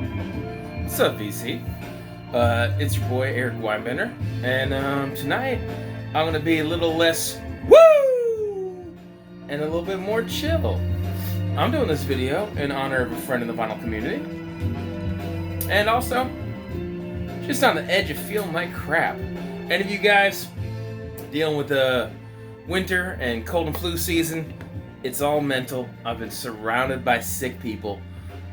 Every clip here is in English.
What's up, VC? It's your boy Eric Weinbender, and tonight I'm gonna be a little less woo and a little bit more chill. I'm doing this video in honor of a friend in the vinyl community, and also just on the edge of feeling like crap. Any of you guys dealing with the winter and cold and flu season? It's all mental. I've been surrounded by sick people.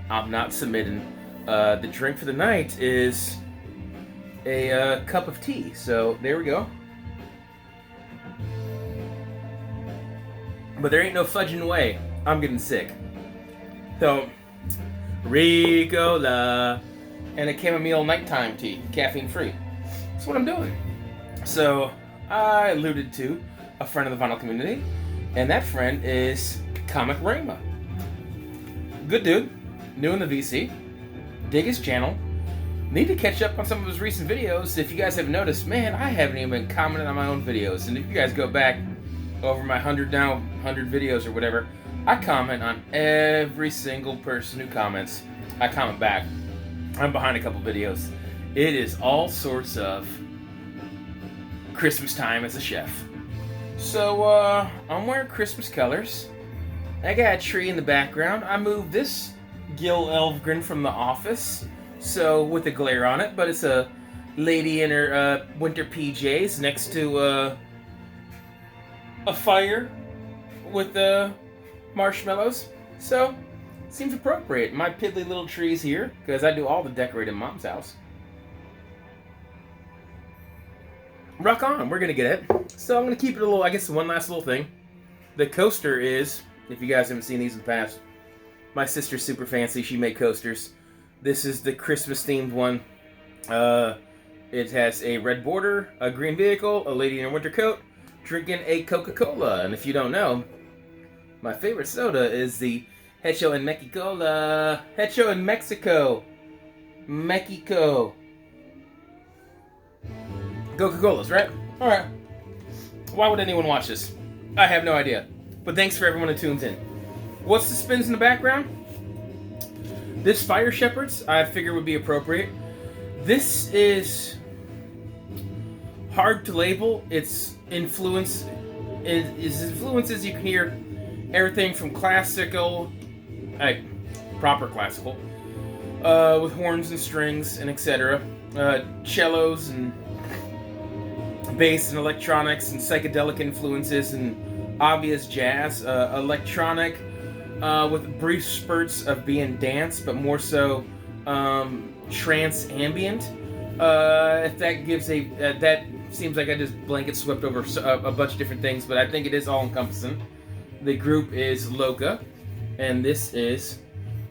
I'm not submitting. The drink for the night is a cup of tea. So there we go. But there ain't no fudging way. I'm getting sick. So, Ricola and a chamomile nighttime tea, caffeine free. That's what I'm doing. So I alluded to a friend of the vinyl community, and that friend is Comic Rhema. Good dude, new in the VC. Dig his channel. Need to catch up on some of his recent videos. If you guys haven't noticed, man, I haven't even been commenting on my own videos. And if you guys go back over my 100 videos or whatever, I comment on every single person who comments. I comment back. I'm behind a couple videos. It is all sorts of Christmas time as a chef. So, I'm wearing Christmas colors. I got a tree in the background. I moved this Gil Elfgren from The Office, so with a glare on it, but it's a lady in her winter PJs next to a fire with marshmallows. So, seems appropriate. My piddly little tree's here, because I do all the decorating in Mom's house. Rock on, we're gonna get it. So I'm gonna keep it a little, I guess one last little thing. The coaster is, if you guys haven't seen these in the past, my sister's super fancy, she made coasters. This is the Christmas themed one. It has a red border, a green vehicle, a lady in a winter coat, drinking a Coca-Cola. And if you don't know, my favorite soda is the Hecho en Mexico. Hecho en Mexico. Mexico. Coca-Colas, right? Alright. Why would anyone watch this? I have no idea. But thanks for everyone who tunes in. What's the spins in the background? This Fire Shepherds, I figure would be appropriate. This is hard to label. Its influences you can hear everything from classical, proper classical, with horns and strings and etc. Cellos and bass and electronics and psychedelic influences and obvious jazz, electronic with brief spurts of being dance, but more so trance ambient. If that gives that seems like I just blanket swept over a bunch of different things, but I think it is all encompassing. The group is Loca, and this is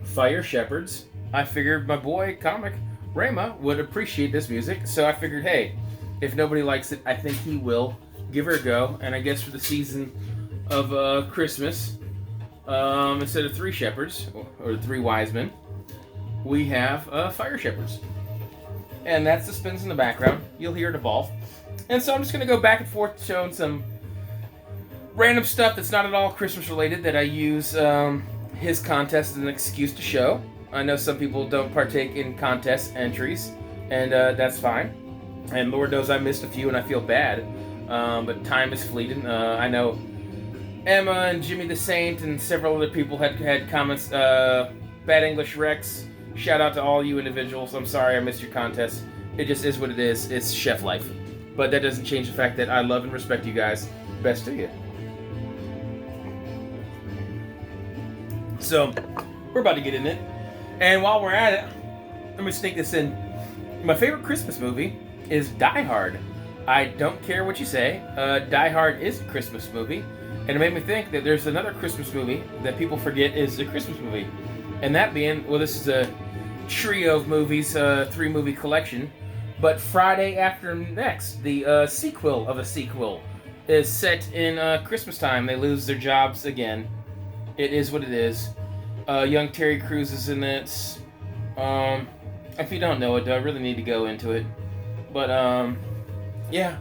Fire Shepherds. I figured my boy Comic Rhema would appreciate this music, so I figured, hey, if nobody likes it, I think he will. Give her a go. And I guess for the season of Christmas, instead of 3 shepherds, or 3 wise men, we have Fire Shepherds. And that's the spins in the background. You'll hear it evolve. And so I'm just going to go back and forth showing some random stuff that's not at all Christmas related that I use his contest as an excuse to show. I know some people don't partake in contest entries, and that's fine. And Lord knows I missed a few and I feel bad. But time is fleeting. I know Emma and Jimmy the Saint and several other people had comments. Bad English Rex. Shout out to all you individuals. I'm sorry I missed your contest. It just is what it is. It's chef life. But that doesn't change the fact that I love and respect you guys. Best to you. So, we're about to get in it. And while we're at it, let me sneak this in. My favorite Christmas movie is Die Hard. I don't care what you say. Die Hard is a Christmas movie. And it made me think that there's another Christmas movie that people forget is a Christmas movie. And that being, well, this is a trio of movies, 3-movie collection. But Friday After Next, the sequel of a sequel, is set in Christmas time. They lose their jobs again. It is what it is. Young Terry Crews is in it. If you don't know it, I really need to go into it. But, yeah.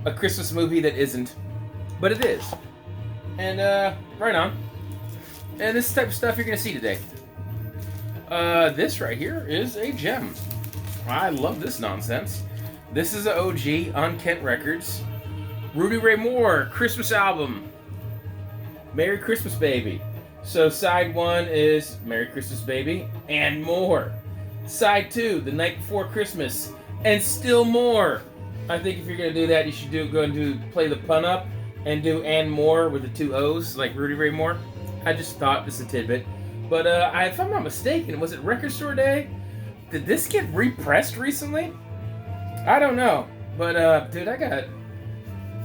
A Christmas movie that isn't. But it is. And, right on. And this type of stuff you're going to see today. This right here is a gem. I love this nonsense. This is an OG on Kent Records. Rudy Ray Moore, Christmas album. Merry Christmas, Baby. So side 1 is Merry Christmas, Baby, and more. Side 2, The Night Before Christmas, and still more. I think if you're going to do that, you should play the pun up and do and more with the 2 O's, like Rudy Ray Moore. I just thought, just a tidbit. But if I'm not mistaken, was it Record Store Day? Did this get repressed recently? I don't know. But, dude, I got,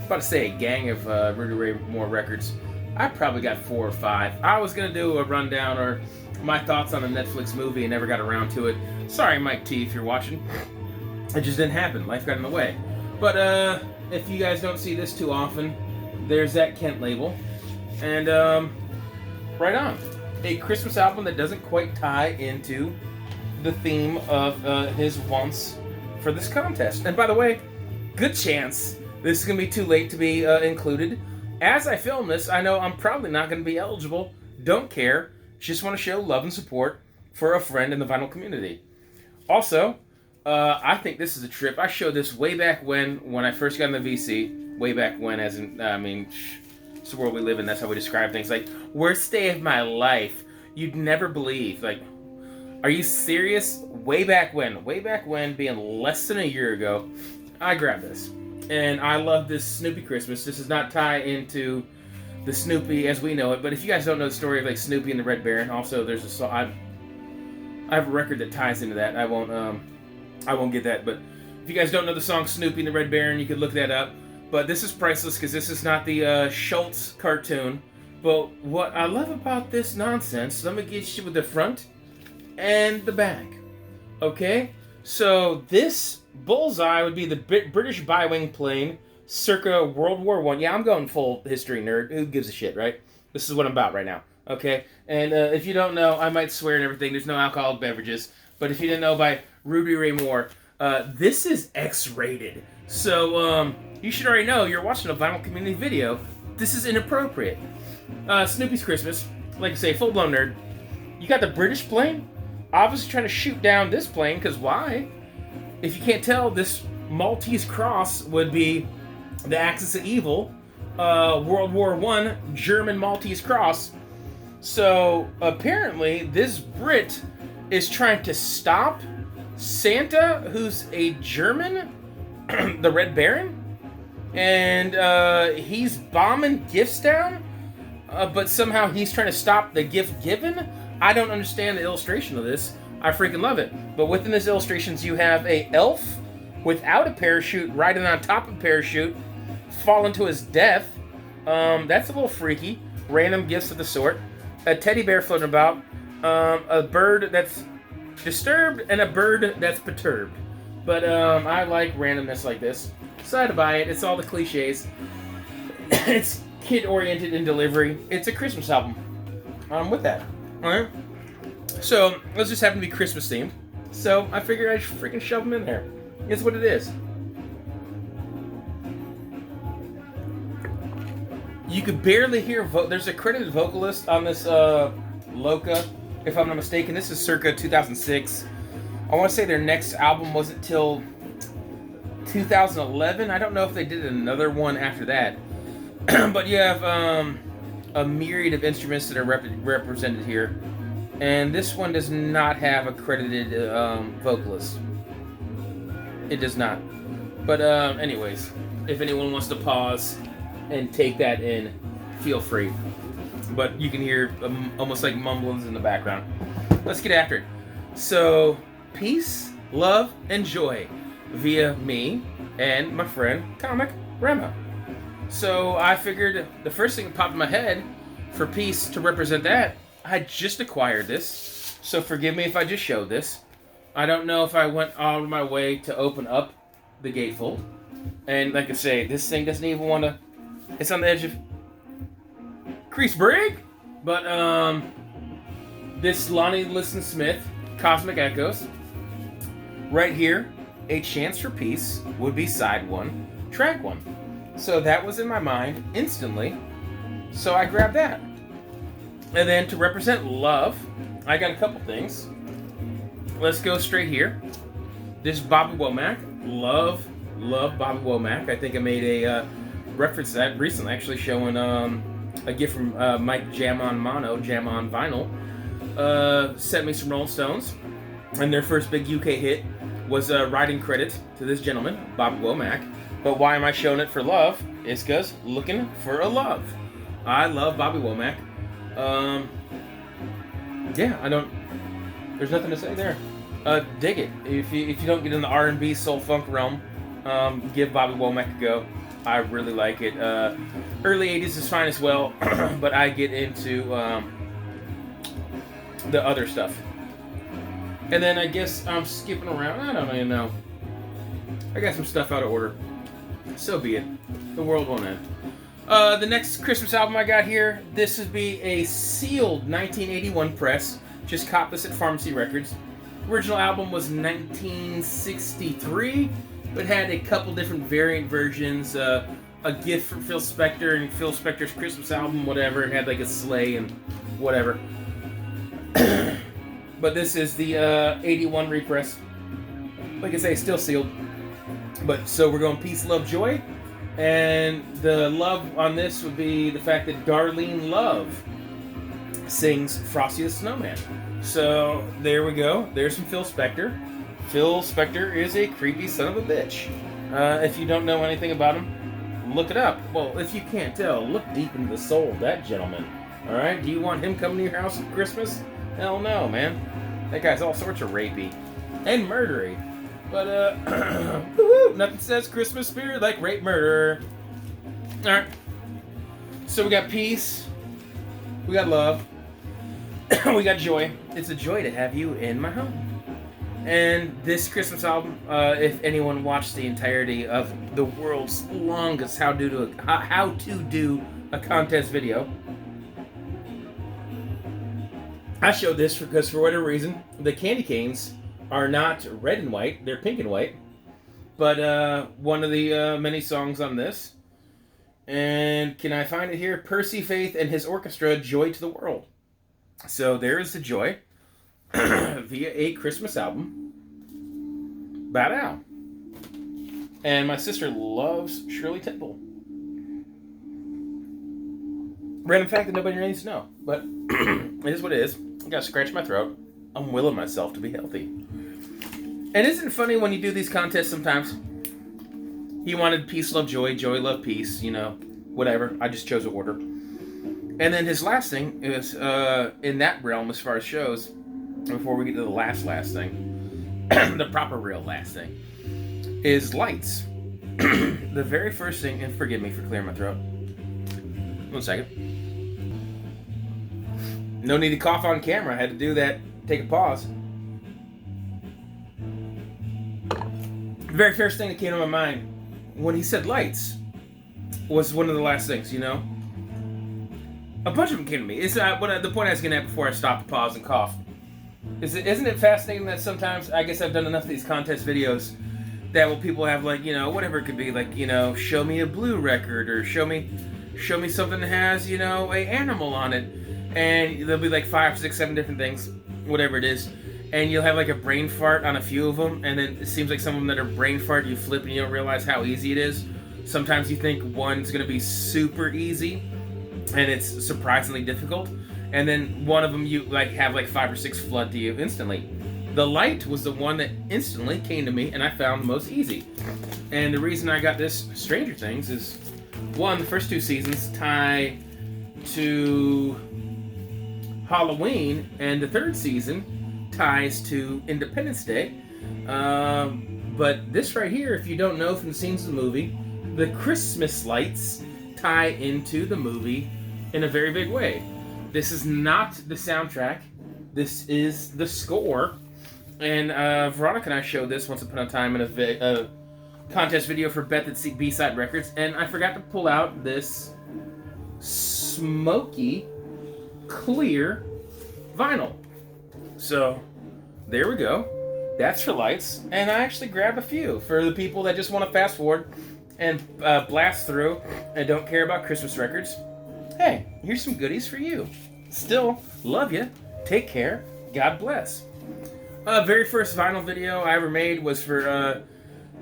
about to say, a gang of Rudy Ray Moore records. I probably got 4 or 5. I was going to do a rundown or my thoughts on a Netflix movie and never got around to it. Sorry, Mike T, if you're watching. It just didn't happen. Life got in the way. But if you guys don't see this too often, there's that Kent label. And right on. A Christmas album that doesn't quite tie into the theme of his wants for this contest. And by the way, good chance this is going to be too late to be included. As I film this, I know I'm probably not going to be eligible. Don't care. Just want to show love and support for a friend in the vinyl community. Also, I think this is a trip. I showed this way back when I first got in the VC. Way back when, as in, it's the world we live in. That's how we describe things. Like, worst day of my life. You'd never believe. Like, are you serious? Way back when, being less than a year ago, I grabbed this. And I love this Snoopy Christmas. This does not tie into the Snoopy as we know it. But if you guys don't know the story of like Snoopy and the Red Baron, also there's a song. I have a record that ties into that. I won't get that. But if you guys don't know the song Snoopy and the Red Baron, you could look that up. But this is priceless because this is not the Schultz cartoon. But what I love about this nonsense, let me get you with the front and the back. Okay? So this bullseye would be the British bi-wing plane circa World War I. Yeah, I'm going full history nerd. Who gives a shit, right? This is what I'm about right now. Okay? And if you don't know, I might swear and everything. There's no alcoholic beverages. But if you didn't know, by Rudy Ray Moore, this is X-rated. So you should already know you're watching a vinyl community video. This is inappropriate. Snoopy's Christmas. Like I say, full-blown nerd. You got the British plane? Obviously trying to shoot down this plane, because why? If you can't tell, this Maltese cross would be the axis of evil. World War I, German Maltese cross. So, apparently, this Brit is trying to stop Santa, who's a German, the Red Baron. And he's bombing gifts down, but somehow he's trying to stop the gift given. I don't understand the illustration of this. I freaking love it. But within this illustrations, you have a elf without a parachute riding on top of a parachute, falling to his death. That's a little freaky. Random gifts of the sort. A teddy bear floating about. A bird that's disturbed and a bird that's perturbed. But I like randomness like this. So I had to buy it. It's all the cliches. It's kid-oriented in delivery. It's a Christmas album. With that. Alright? So, let's just happen to be Christmas themed. So, I figured I'd freaking shove them in there. It's what it is. You could barely hear there's a credited vocalist on this Loca, if I'm not mistaken. This is circa 2006. I want to say their next album wasn't till 2011. I don't know if they did another one after that. But you have a myriad of instruments that are represented here. And this one does not have a credited vocalist. It does not. But anyways, if anyone wants to pause and take that in, feel free. But you can hear almost like mumblings in the background. Let's get after it. So, peace, love, and joy via me and my friend, Comic Rhema. So I figured the first thing that popped in my head for peace to represent that, I just acquired this. So forgive me if I just showed this. I don't know if I went all my way to open up the gatefold. And like I say, this thing doesn't even want to... It's on the edge of... crease break! But, this Lonnie Liston Smith, Cosmic Echoes. Right here, A Chance for Peace would be side 1, track 1. So that was in my mind instantly. So I grabbed that. And then to represent love, I got a couple things. let's go straight here. This is Bobby Womack. Love Bobby Womack. I think I made a reference to that recently, actually, showing a gift from Mike Jam on Vinyl. Sent me some Rolling Stones, and their first big UK hit was writing credit to this gentleman, Bobby Womack. But why am I showing it for love? It's because looking for a love. I love Bobby Womack. There's nothing to say there. Dig it. If you don't get in the R&B soul funk realm, give Bobby Womack a go. I really like it. Early 80s is fine as well, but I get into the other stuff. And then I guess I'm skipping around. I don't even know. I got some stuff out of order. So be it. The world won't end. The next Christmas album I got here, this would be a sealed 1981 press. Just cop this at Pharmacy Records. Original album was 1963, but had a couple different variant versions. A gift from Phil Spector and Phil Spector's Christmas album, whatever. It had like a sleigh and whatever. But this is the 81 repress. Like I say, still sealed. But so we're going Peace, Love, Joy. And the love on this would be the fact that Darlene Love sings Frosty the Snowman. So there we go. There's some Phil Spector. Phil Spector is a creepy son of a bitch. If you don't know anything about him, look it up. Well, if you can't tell, look deep into the soul of that gentleman. Alright? Do you want him coming to your house at Christmas? Hell no, man. That guy's all sorts of rapey. And murdery. But, nothing says Christmas spirit like rape murder. Alright. So we got peace. We got love. We got joy. It's a joy to have you in my home. And this Christmas album, if anyone watched the entirety of the world's longest how to do a contest video, I showed this because for whatever reason, the candy canes are not red and white, they're pink and white. But one of the many songs on this, and can I find it here? Percy Faith and his orchestra, Joy to the World. So there is the joy via a Christmas album. Bow down. And my sister loves Shirley Temple. Random fact that nobody needs to know, but it is what it is. I gotta scratch my throat. I'm willing myself to be healthy. And isn't it funny when you do these contests sometimes? He wanted peace, love, joy, joy, love, peace, whatever. I just chose an order. And then his last thing is, in that realm as far as shows, before we get to the last thing, the proper real last thing, is lights. The very first thing, and forgive me for clearing my throat. 1 second. No need to cough on camera. I had to do that. Take a pause. The very first thing that came to my mind when he said lights was one of the last things, A bunch of them came to me. It's the point I was getting at before I stopped to pause and cough. Isn't it fascinating that sometimes, I guess I've done enough of these contest videos that people have whatever it could be, show me a blue record or show me something that has, a animal on it. And there'll be 5, 6, 7 different things, whatever it is. And you'll have a brain fart on a few of them, and then it seems like some of them that are brain fart, you flip and you don't realize how easy it is. Sometimes you think one's going to be super easy, and it's surprisingly difficult. And then one of them you have 5 or 6 flood to you instantly. The light was the one that instantly came to me, and I found the most easy. And the reason I got this Stranger Things is, one, the first 2 seasons tie to Halloween, and the 3rd season ties to Independence Day. But this right here, if you don't know from the scenes of the movie, the Christmas lights tie into the movie in a very big way. This is not the soundtrack. This is the score. And Veronica and I showed this once upon a time in a contest video for Bet That B-Side Records, and I forgot to pull out this smoky, clear vinyl. So, there we go. That's for lights. And I actually grabbed a few for the people that just want to fast forward and blast through and don't care about Christmas records. Hey, here's some goodies for you. Still, love you. Take care. God bless. Very first vinyl video I ever made was for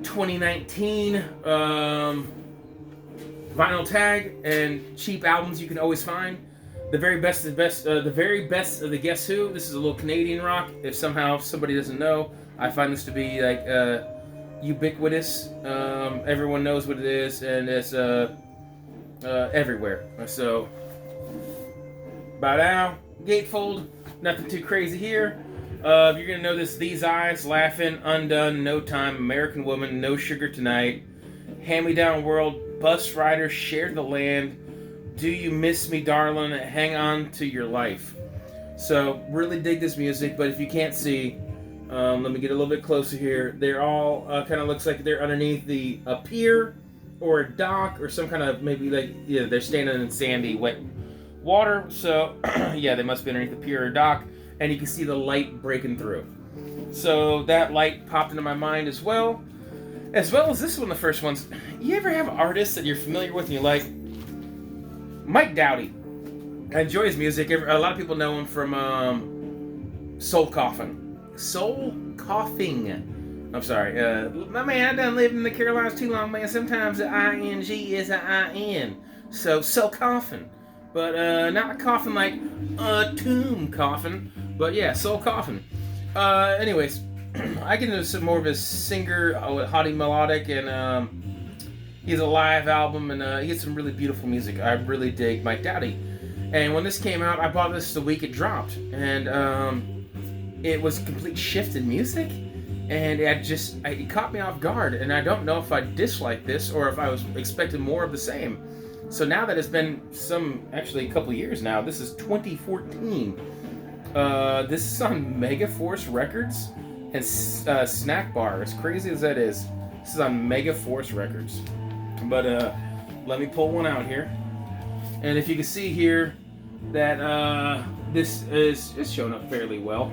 2019 vinyl tag, and cheap albums you can always find. The very best of the best, the very best of the Guess Who. This is a little Canadian rock. If somehow somebody doesn't know, I find this to be like ubiquitous. Everyone knows what it is, and it's everywhere. So by now, gatefold, nothing too crazy here. You're gonna know this: These Eyes, Laughing, Undone, No Time, American Woman, No Sugar Tonight, Hand Me Down World, Bus Rider, Share the Land, Do You Miss Me Darling, Hang On to Your Life. So really dig this music, but if you can't see, let me get a little bit closer here. They're all kind of looks like they're underneath a pier or a dock or some kind of, maybe like, yeah, they're standing in sandy wet water. So yeah, they must be underneath the pier or dock, and you can see the light breaking through. So that light popped into my mind as well as this one, the first ones. You ever have artists that you're familiar with and you like? Mike Dowdy. I enjoy his music. A lot of people know him from Soul Coughing. Soul Coughing. I'm sorry. My man, I done lived in the Carolinas too long, man. Sometimes the I-N-G is an I-N. So, Soul Coughing. But not coughing like a tomb coughing. But yeah, Soul Coughing. Anyways, I get into some more of his singer, haughty melodic, and he has a live album, and he has some really beautiful music. I really dig Mike Dowdy. And when this came out, I bought this the week it dropped, and it was a complete shift in music, and it caught me off guard, and I don't know if I disliked this or if I was expecting more of the same. So now that it's been a couple years now, this is 2014. This is on Megaforce Records and Snack Bar, as crazy as that is. This is on Megaforce Records. But let me pull one out here. And if you can see here that this is showing up fairly well.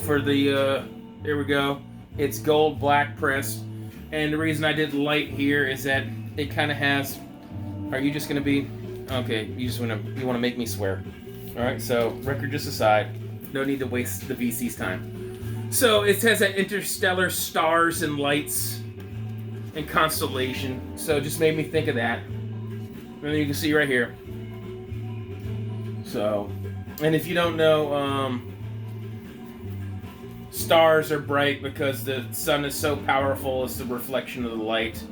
For the, there we go. It's gold black pressed. And the reason I did light here is that it kind of has, are you just going to be, okay, you want to make me swear. Alright, so record just aside. No need to waste the VC's time. So it has that interstellar stars and lights and constellation. So it just made me think of that. And then you can see right here. So, and if you don't know, stars are bright because the sun is so powerful. It's the reflection of the light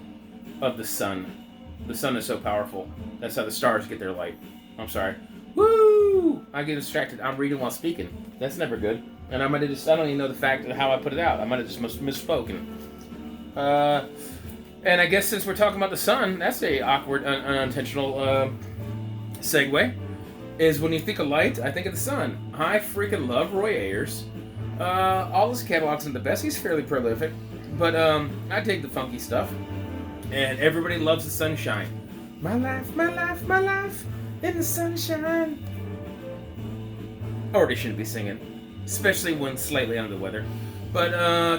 of the sun. The sun is so powerful. That's how the stars get their light. I'm sorry. Woo! I get distracted. I'm reading while speaking. That's never good. And I don't even know the fact of how I put it out. I might have just misspoken. And I guess since we're talking about the sun, that's a awkward, unintentional segue. Is when you think of light, I think of the sun. I freaking love Roy Ayers. All his catalogs are the best. He's fairly prolific. But I dig the funky stuff. And everybody loves the sunshine. My life, my life, my life in the sunshine. Or they shouldn't be singing. Especially when slightly under the weather. But,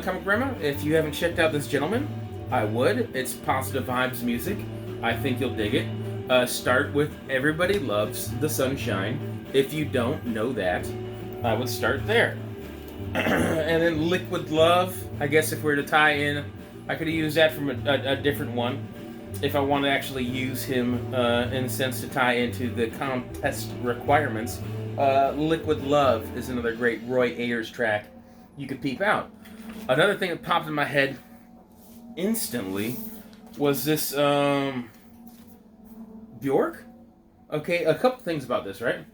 Comic Rhema, if you haven't checked out this gentleman, I would. It's positive vibes music. I think you'll dig it. Start with Everybody Loves the Sunshine. If you don't know that, I would start there. And then Liquid Love. I guess if we were to tie in, I could use that from a different one. If I want to actually use him in a sense to tie into the contest requirements. Liquid Love is another great Roy Ayers track you could peep out. Another thing that popped in my head instantly was this Bjork. Okay, a couple things about this, right?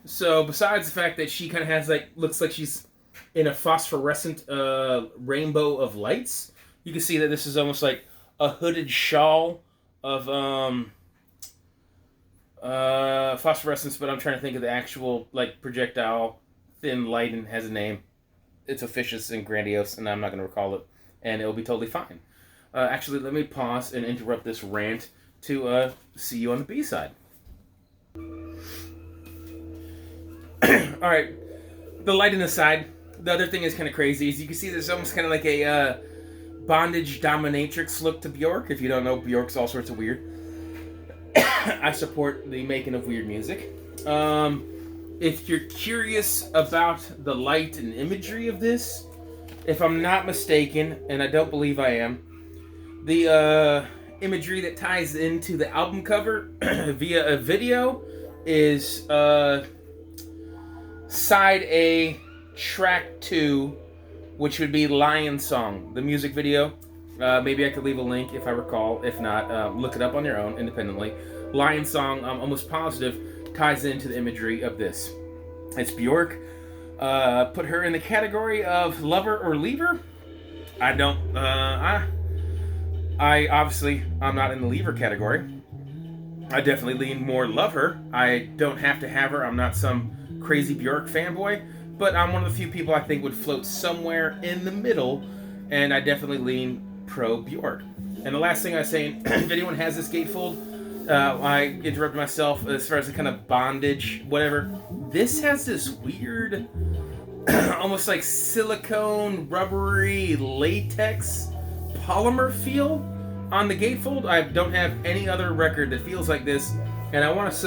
So besides the fact that she kind of has looks like she's in a phosphorescent rainbow of lights, you can see that this is almost like a hooded shawl of phosphorescence, but I'm trying to think of the actual projectile thin light, and has a name. It's officious and grandiose, and I'm not going to recall it, and it'll be totally fine. Actually, let me pause and interrupt this rant to see you on the B-side. Alright, the lighting aside, the other thing is kind of crazy. Is you can see there's almost kind of like a bondage dominatrix look to Bjork. If you don't know, Bjork's all sorts of weird. I support the making of weird music. if you're curious about the light and imagery of this, if I'm not mistaken, and I don't believe I am, the imagery that ties into the album cover via a video is side A, track 2, which would be Lion Song, the music video. Maybe I could leave a link if I recall. If not, look it up on your own independently. Lion Song, I'm almost positive, ties into the imagery of this. It's Bjork. Put her in the category of lover or leaver. I don't. I obviously, I'm not in the leaver category. I definitely lean more love her. I don't have to have her. I'm not some crazy Bjork fanboy, but I'm one of the few people I think would float somewhere in the middle, and I definitely lean pro Bjork. And the last thing I was saying, if anyone has this gatefold, I interrupted myself as far as the kind of bondage, whatever. This has this weird, almost like silicone, rubbery, latex, polymer feel on the gatefold. I don't have any other record that feels like this, and I want to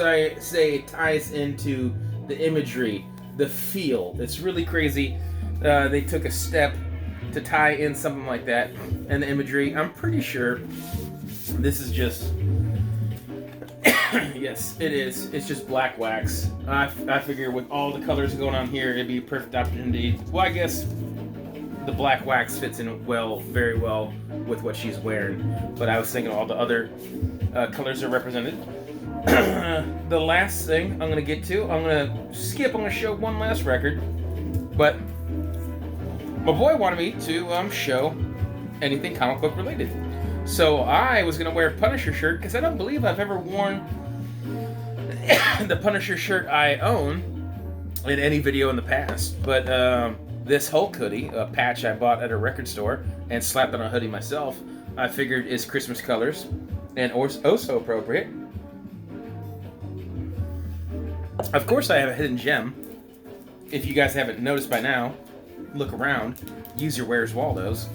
say it ties into the imagery, the feel. It's really crazy. They took a step to tie in something like that, and the imagery. I'm pretty sure this is just yes, it is. It's just black wax. I figure with all the colors going on here, it'd be a perfect opportunity. Well, I guess the black wax fits in very well with what she's wearing. But I was thinking all the other colors are represented. The last thing I'm going to get to, I'm going to show one last record. But my boy wanted me to show anything comic book related. So I was going to wear a Punisher shirt because I don't believe I've ever worn the Punisher shirt I own in any video in the past. But this Hulk hoodie, a patch I bought at a record store and slapped on a hoodie myself, I figured is Christmas colors and so appropriate. Of course I have a hidden gem. If you guys haven't noticed by now, look around. Use your Where's Waldos.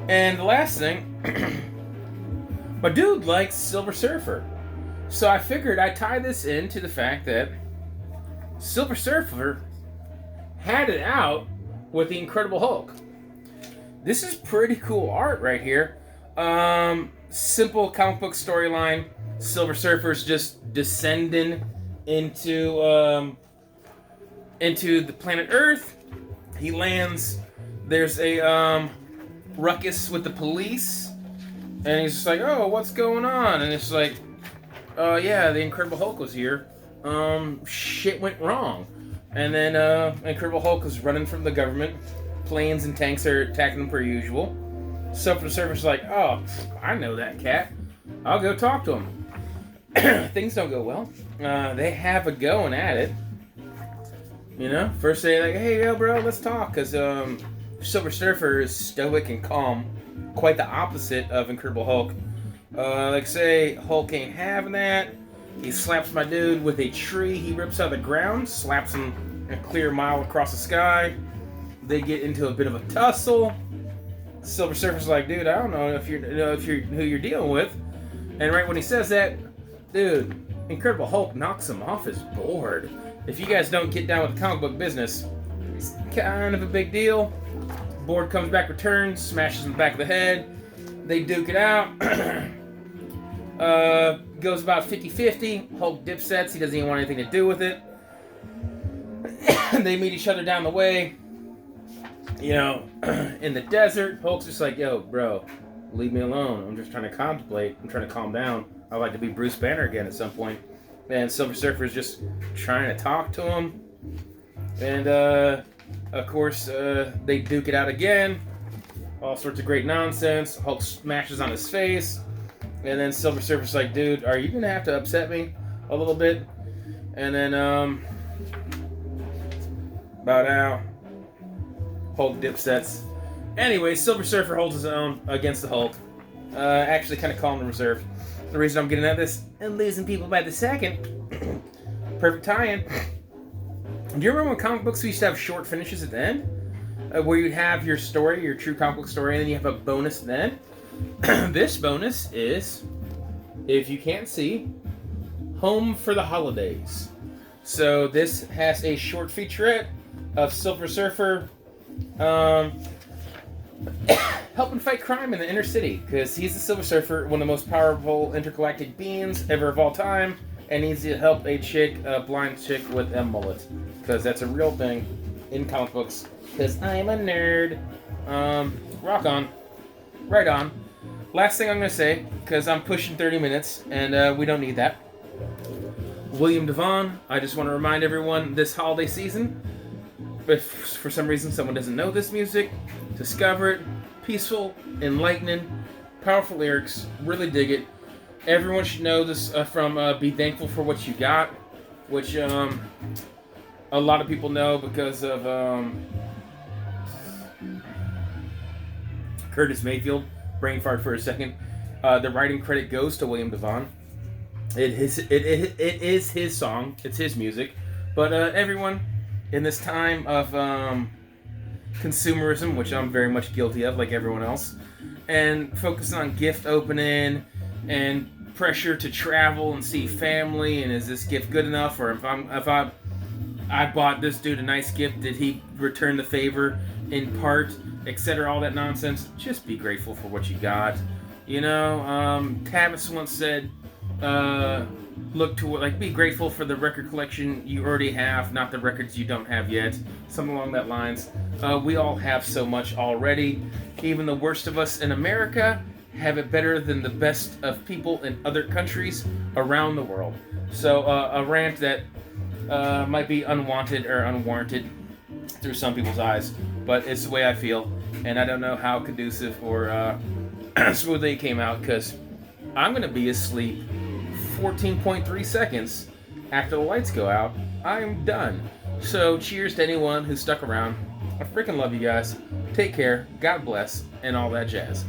And the last thing, my dude likes Silver Surfer. So I figured I'd tie this into the fact that Silver Surfer had it out with the Incredible Hulk. This is pretty cool art right here. Simple comic book storyline. Silver Surfer's just descending into the planet Earth. He lands. There's a ruckus with the police, and he's just like, "Oh, what's going on?" And it's like, yeah, the Incredible Hulk was here. Shit went wrong." And then Incredible Hulk is running from the government. Planes and tanks are attacking him per usual. Silver Surfer's like, "Oh, I know that cat. I'll go talk to him." Things don't go well. They have a going at it. You know, first they like, "Hey, yo, bro, let's talk," because Silver Surfer is stoic and calm, quite the opposite of Incredible Hulk. Like say, Hulk ain't having that. He slaps my dude with a tree he rips out of the ground, slaps him a clear mile across the sky. They get into a bit of a tussle. Silver Surfer's like, "Dude, I don't know if you're who you're dealing with." And right when he says that, dude, Incredible Hulk knocks him off his board. If you guys don't get down with the comic book business, it's kind of a big deal. Board comes back, returns, smashes him in the back of the head. They duke it out. Goes about 50-50. Hulk dipsets. He doesn't even want anything to do with it. They meet each other down the way. You know, in the desert. Hulk's just like, "Yo, bro, leave me alone. I'm just trying to contemplate. I'm trying to calm down. I'd like to be Bruce Banner again at some point." And Silver Surfer's just trying to talk to him. And, of course, they duke it out again. All sorts of great nonsense. Hulk smashes on his face. And then Silver Surfer's like, "Dude, are you going to have to upset me a little bit?" And then, bow down. Hulk dipsets. Anyway, Silver Surfer holds his own against the Hulk. Actually kind of calm and reserved. The reason I'm getting at this and losing people by the second. Perfect tie-in. Do you remember when comic books we used to have short finishes at the end? Where you'd have your story, your true comic book story, and then you have a bonus at the end? This bonus is, if you can't see, Home for the Holidays. So this has a short featurette of Silver Surfer helping fight crime in the inner city, because he's the Silver Surfer, one of the most powerful intergalactic beings ever of all time, and needs to help a blind chick with a mullet, because that's a real thing in comic books, because I'm a nerd. Rock on. Right on. Last thing I'm going to say, because I'm pushing 30 minutes, and we don't need that. William Devon, I just want to remind everyone this holiday season, if for some reason someone doesn't know this music, discover it. Peaceful, enlightening, powerful lyrics, really dig it. Everyone should know this from Be Thankful for What You Got, which a lot of people know because of Curtis Mayfield. Brain fart for a second. The writing credit goes to William Devon. It is his song. It's his music. But everyone, in this time of consumerism, which I'm very much guilty of, like everyone else, and focusing on gift opening and pressure to travel and see family, and is this gift good enough, or if I bought this dude a nice gift, did he return the favor in part, etc., all that nonsense. Just be grateful for what you got. You know, Tavis once said, be grateful for the record collection you already have, not the records you don't have yet. Something along that lines. We all have so much already. Even the worst of us in America have it better than the best of people in other countries around the world. So a rant that might be unwanted or unwarranted through some people's eyes, but it's the way I feel, and I don't know how conducive or smoothly it came out, because I'm going to be asleep 14.3 seconds after the lights go out. I'm done. So cheers to anyone who stuck around. I freaking love you guys. Take care, God bless, and all that jazz.